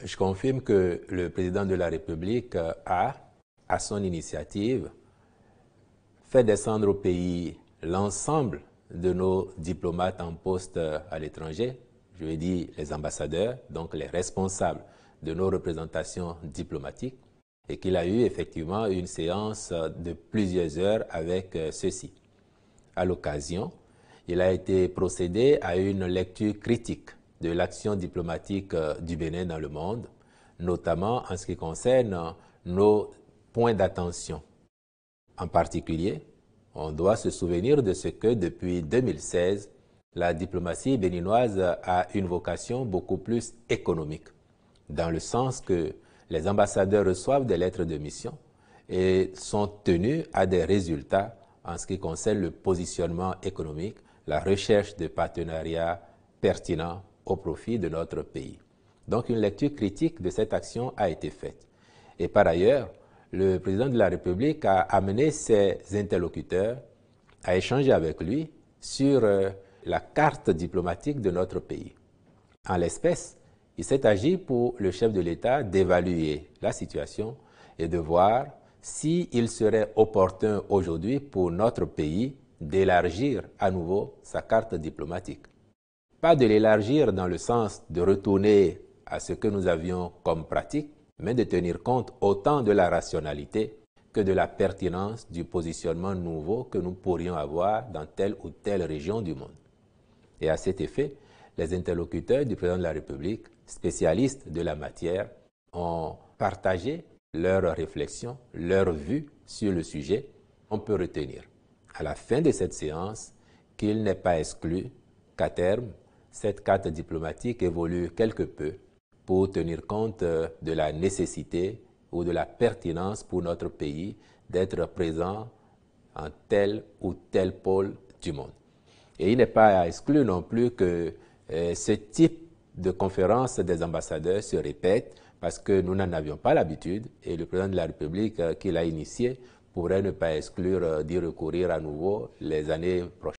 Je confirme que le président de la République a, à son initiative, fait descendre au pays l'ensemble de nos diplomates en poste à l'étranger, je veux dire les ambassadeurs, donc les responsables de nos représentations diplomatiques, et qu'il a eu effectivement une séance de plusieurs heures avec ceux-ci. À l'occasion, il a été procédé à une lecture critique de l'action diplomatique du Bénin dans le monde, notamment en ce qui concerne nos points d'attention. En particulier, on doit se souvenir de ce que depuis 2016, la diplomatie béninoise a une vocation beaucoup plus économique, dans le sens que les ambassadeurs reçoivent des lettres de mission et sont tenus à des résultats en ce qui concerne le positionnement économique, la recherche de partenariats pertinents au profit de notre pays. Donc une lecture critique de cette action a été faite. Et par ailleurs, le président de la République a amené ses interlocuteurs à échanger avec lui sur la carte diplomatique de notre pays. En l'espèce, il s'est agi pour le chef de l'État d'évaluer la situation et de voir s'il serait opportun aujourd'hui pour notre pays d'élargir à nouveau sa carte diplomatique. Pas de l'élargir dans le sens de retourner à ce que nous avions comme pratique, mais de tenir compte autant de la rationalité que de la pertinence du positionnement nouveau que nous pourrions avoir dans telle ou telle région du monde. Et à cet effet, les interlocuteurs du président de la République, spécialistes de la matière, ont partagé leurs réflexions, leurs vues sur le sujet. On peut retenir, à la fin de cette séance, qu'il n'est pas exclu qu'à terme, cette carte diplomatique évolue quelque peu pour tenir compte de la nécessité ou de la pertinence pour notre pays d'être présent en tel ou tel pôle du monde. Et il n'est pas à exclure non plus que ce type de conférence des ambassadeurs se répète parce que nous n'en avions pas l'habitude et le président de la République qui l'a initié pourrait ne pas exclure d'y recourir à nouveau les années prochaines.